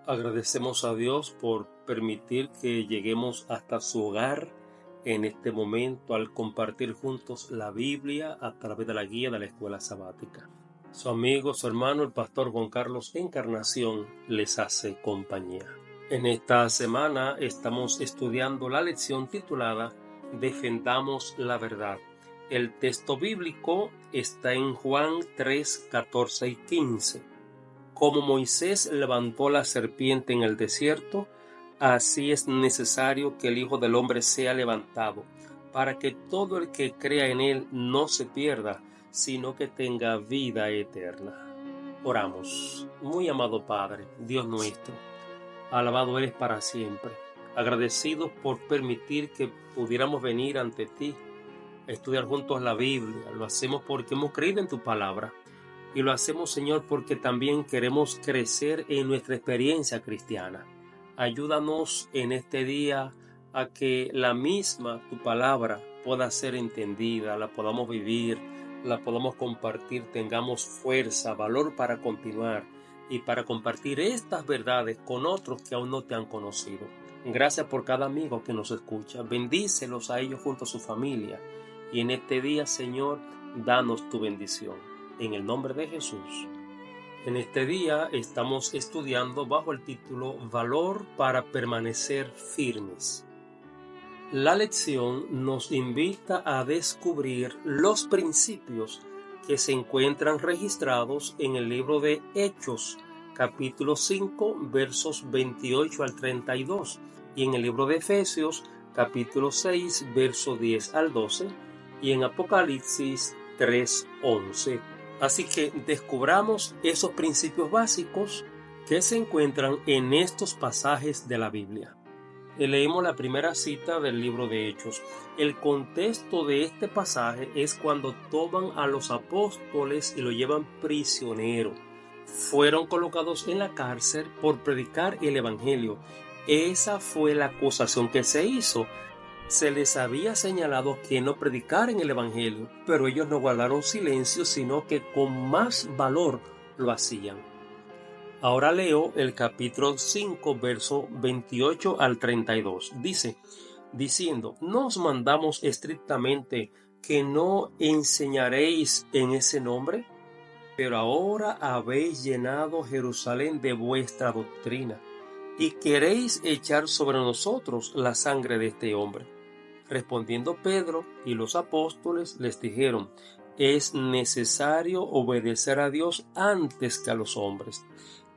Agradecemos a Dios por permitir que lleguemos hasta su hogar en este momento al compartir juntos la Biblia a través de la guía de la escuela sabática. Su amigo, su hermano, el pastor Juan Carlos Encarnación les hace compañía. En esta semana estamos estudiando la lección titulada Defendamos la verdad. El texto bíblico está en Juan 3, 14 y 15. Como Moisés levantó la serpiente en el desierto, así es necesario que el Hijo del Hombre sea levantado, para que todo el que crea en él no se pierda, sino que tenga vida eterna. Oramos. Muy amado Padre, Dios nuestro, alabado eres para siempre. Agradecidos por permitir que pudiéramos venir ante ti a estudiar juntos la Biblia. Lo hacemos porque hemos creído en tu palabra. Y lo hacemos, Señor, porque también queremos crecer en nuestra experiencia cristiana. Ayúdanos en este día a que la misma, tu palabra, pueda ser entendida, la podamos vivir, la podamos compartir, tengamos fuerza, valor para continuar y para compartir estas verdades con otros que aún no te han conocido. Gracias por cada amigo que nos escucha. Bendícelos a ellos junto a su familia. Y en este día, Señor, danos tu bendición. En el nombre de Jesús. En este día estamos estudiando bajo el título Valor para permanecer firmes. La lección nos invita a descubrir los principios que se encuentran registrados en el libro de Hechos, capítulo 5, versos 28 al 32, y en el libro de Efesios, capítulo 6, verso 10 al 12, y en Apocalipsis 3, 11. Así que descubramos esos principios básicos que se encuentran en estos pasajes de la Biblia. Leemos la primera cita del libro de Hechos. El contexto de este pasaje es cuando toman a los apóstoles y lo llevan prisionero. Fueron colocados en la cárcel por predicar el evangelio. Esa fue la acusación que se hizo. Se les había señalado que no predicaran el evangelio, pero ellos no guardaron silencio, sino que con más valor lo hacían. Ahora leo el capítulo 5, verso 28 al 32. Dice, diciendo, ¿no os mandamos estrictamente que no enseñaréis en ese nombre? Pero ahora habéis llenado Jerusalén de vuestra doctrina, y queréis echar sobre nosotros la sangre de este hombre. Respondiendo Pedro y los apóstoles les dijeron, es necesario obedecer a Dios antes que a los hombres.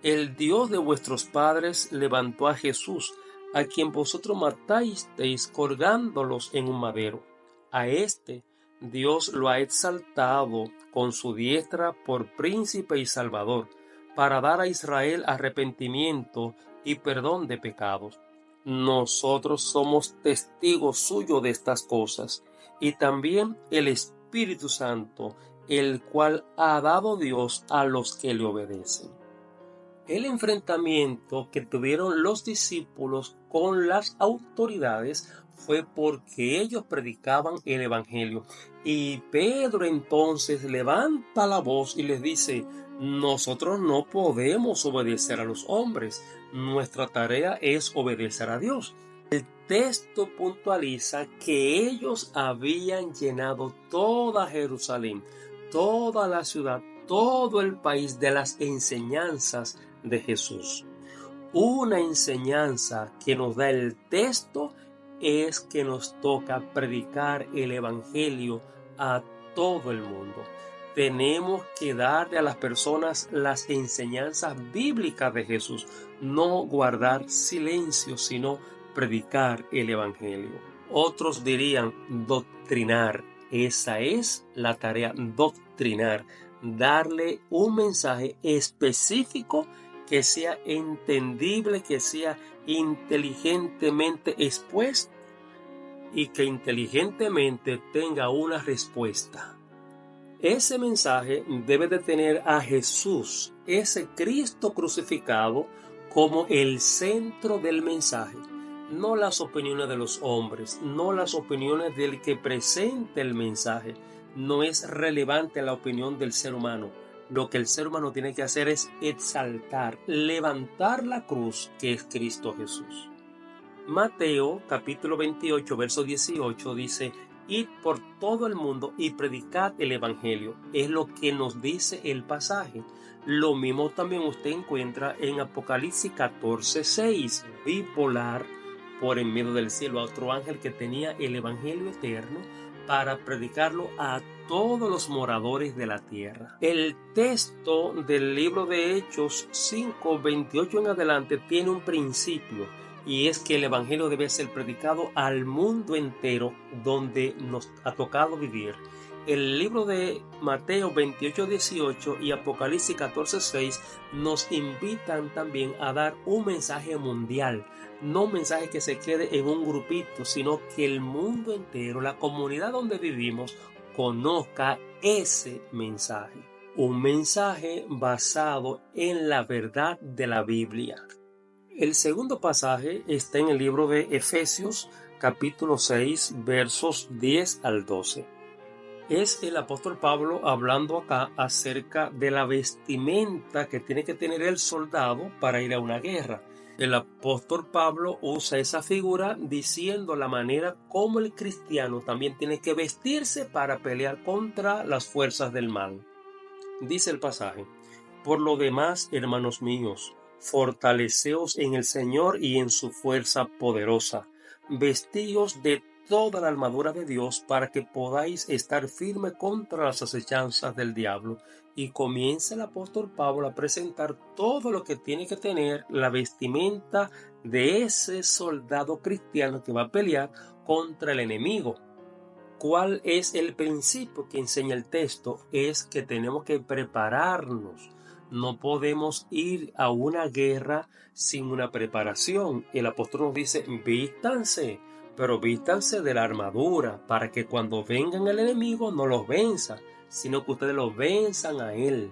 El Dios de vuestros padres levantó a Jesús, a quien vosotros matasteis colgándolos en un madero. A este Dios lo ha exaltado con su diestra por príncipe y salvador, para dar a Israel arrepentimiento y perdón de pecados. Nosotros somos testigos suyos de estas cosas, y también el Espíritu Santo, el cual ha dado Dios a los que le obedecen. El enfrentamiento que tuvieron los discípulos con las autoridades fue porque ellos predicaban el evangelio. Y Pedro entonces levanta la voz y les dice, nosotros no podemos obedecer a los hombres, nuestra tarea es obedecer a Dios. El texto puntualiza que ellos habían llenado toda Jerusalén, toda la ciudad, todo el país de las enseñanzas de Jesús. Una enseñanza que nos da el texto es que nos toca predicar el evangelio a todo el mundo. Tenemos que darle a las personas las enseñanzas bíblicas de Jesús, no guardar silencio, sino predicar el evangelio. Otros dirían doctrinar. Esa es la tarea, doctrinar, darle un mensaje específico que sea entendible, que sea inteligentemente expuesto y que inteligentemente tenga una respuesta. Ese mensaje debe de tener a Jesús, ese Cristo crucificado, como el centro del mensaje. No las opiniones de los hombres, no las opiniones del que presenta el mensaje. No es relevante la opinión del ser humano. Lo que el ser humano tiene que hacer es exaltar, levantar la cruz que es Cristo Jesús. Mateo capítulo 28, verso 18 dice: id por todo el mundo y predicad el evangelio. Es lo que nos dice el pasaje. Lo mismo también usted encuentra en Apocalipsis 14:6. Vi volar por en medio del cielo a otro ángel que tenía el evangelio eterno para predicarlo a todos los moradores de la tierra. El texto del libro de Hechos 5:28 en adelante tiene un principio, y es que el evangelio debe ser predicado al mundo entero donde nos ha tocado vivir. El libro de Mateo 28:18 y Apocalipsis 14:6 nos invitan también a dar un mensaje mundial, no un mensaje que se quede en un grupito, sino que el mundo entero, la comunidad donde vivimos, conozca ese mensaje. Un mensaje basado en la verdad de la Biblia. El segundo pasaje está en el libro de Efesios, capítulo 6, versos 10 al 12. Es el apóstol Pablo hablando acá acerca de la vestimenta que tiene que tener el soldado para ir a una guerra. El apóstol Pablo usa esa figura diciendo la manera como el cristiano también tiene que vestirse para pelear contra las fuerzas del mal. Dice el pasaje: por lo demás, hermanos míos, fortaleceos en el Señor y en su fuerza poderosa. Vestíos de toda la armadura de Dios para que podáis estar firme contra las acechanzas del diablo. Y comienza el apóstol Pablo a presentar todo lo que tiene que tener la vestimenta de ese soldado cristiano que va a pelear contra el enemigo. ¿Cuál es el principio que enseña el texto? Es que tenemos que prepararnos. No podemos ir a una guerra sin una preparación. El apóstol nos dice: vístanse, pero vístanse de la armadura para que cuando vengan el enemigo no los venza, sino que ustedes los venzan a él.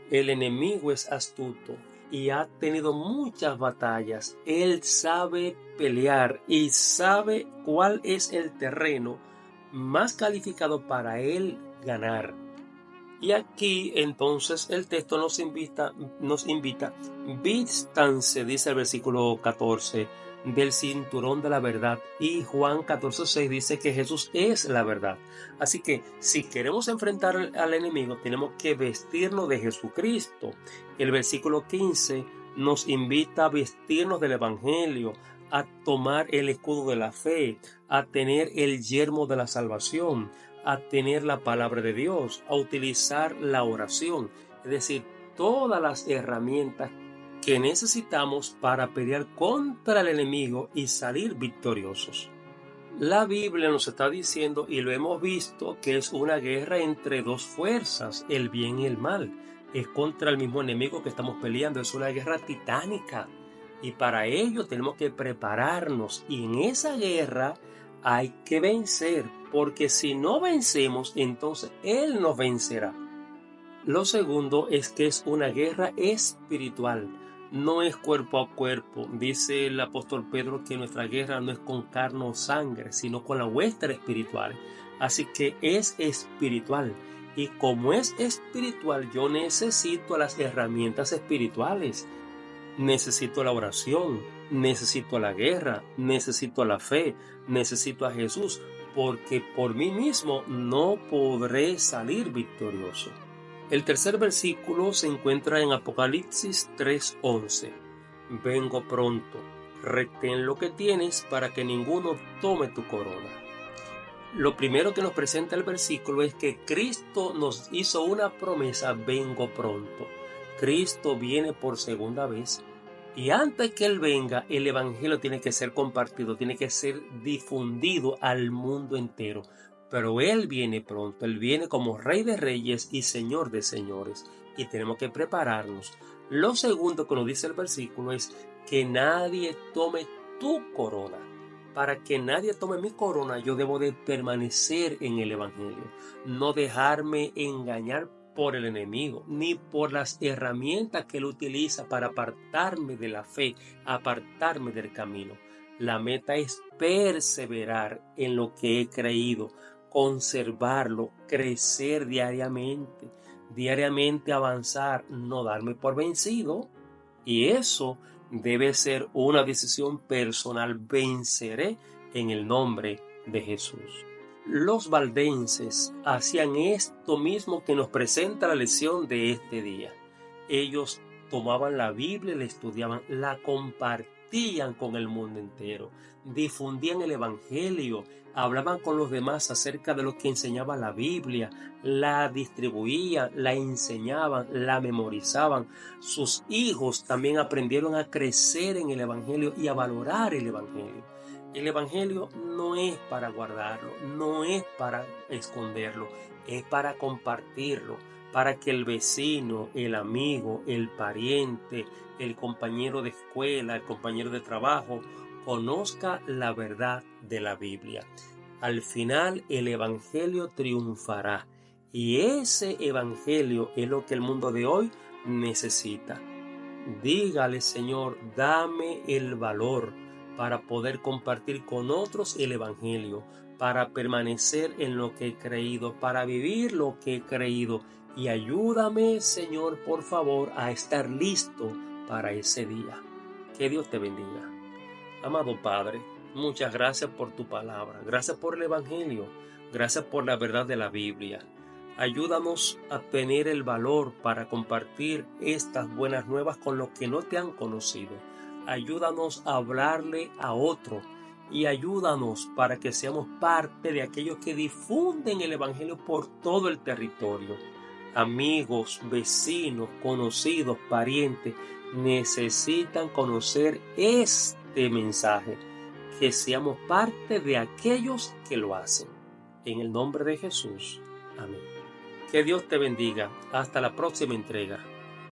El enemigo es astuto y ha tenido muchas batallas. Él sabe pelear y sabe cuál es el terreno más calificado para él ganar. Y aquí entonces el texto nos invita, vístanse, dice el versículo 14, del cinturón de la verdad. Y Juan 14:6 dice que Jesús es la verdad. Así que si queremos enfrentar al enemigo, tenemos que vestirnos de Jesucristo. El versículo 15 nos invita a vestirnos del evangelio, a tomar el escudo de la fe, a tener el yelmo de la salvación, a tener la palabra de Dios, a utilizar la oración, es decir, todas las herramientas que necesitamos para pelear contra el enemigo y salir victoriosos. La Biblia nos está diciendo, y lo hemos visto, que es una guerra entre dos fuerzas, el bien y el mal. Es contra el mismo enemigo que estamos peleando, es una guerra titánica. Y para ello tenemos que prepararnos, y en esa guerra hay que vencer, porque si no vencemos, entonces Él nos vencerá. Lo segundo es que es una guerra espiritual, no es cuerpo a cuerpo. Dice el apóstol Pedro que nuestra guerra no es con carne o sangre, sino con la huestes espiritual. Así que es espiritual. Y como es espiritual, yo necesito las herramientas espirituales. Necesito la oración, necesito la guerra, necesito la fe, necesito a Jesús, porque por mí mismo no podré salir victorioso. El tercer versículo se encuentra en Apocalipsis 3:11. Vengo pronto, retén lo que tienes para que ninguno tome tu corona. Lo primero que nos presenta el versículo es que Cristo nos hizo una promesa: vengo pronto. Cristo viene por segunda vez, y antes que Él venga, el evangelio tiene que ser compartido, tiene que ser difundido al mundo entero. Pero Él viene pronto, Él viene como Rey de Reyes y Señor de Señores, y tenemos que prepararnos. Lo segundo que nos dice el versículo es que nadie tome tu corona. Para que nadie tome mi corona, yo debo de permanecer en el evangelio, no dejarme engañar por el enemigo, ni por las herramientas que él utiliza para apartarme de la fe, apartarme del camino. La meta es perseverar en lo que he creído, conservarlo, crecer diariamente. diariamente avanzar, no darme por vencido. Y eso debe ser una decisión personal. Venceré en el nombre de Jesús. Los valdenses hacían esto mismo que nos presenta la lección de este día. Ellos tomaban la Biblia, la estudiaban, la compartían con el mundo entero, difundían el Evangelio, hablaban con los demás acerca de lo que enseñaba la Biblia, la distribuían, la enseñaban, la memorizaban. Sus hijos también aprendieron a crecer en el Evangelio y a valorar el Evangelio. El Evangelio no es para guardarlo, no es para esconderlo, es para compartirlo, para que el vecino, el amigo, el pariente, el compañero de escuela, el compañero de trabajo, conozca la verdad de la Biblia. Al final el Evangelio triunfará y ese Evangelio es lo que el mundo de hoy necesita. Dígale, Señor, dame el valor para poder compartir con otros el Evangelio, para permanecer en lo que he creído, para vivir lo que he creído. Y ayúdame, Señor, por favor, a estar listo para ese día. Que Dios te bendiga. Amado Padre, muchas gracias por tu palabra, gracias por el Evangelio, gracias por la verdad de la Biblia. Ayúdanos a tener el valor para compartir estas buenas nuevas con los que no te han conocido. Ayúdanos a hablarle a otro y ayúdanos para que seamos parte de aquellos que difunden el Evangelio por todo el territorio. Amigos, vecinos, conocidos, parientes, necesitan conocer este mensaje, que seamos parte de aquellos que lo hacen. En el nombre de Jesús. Amén. Que Dios te bendiga. Hasta la próxima entrega.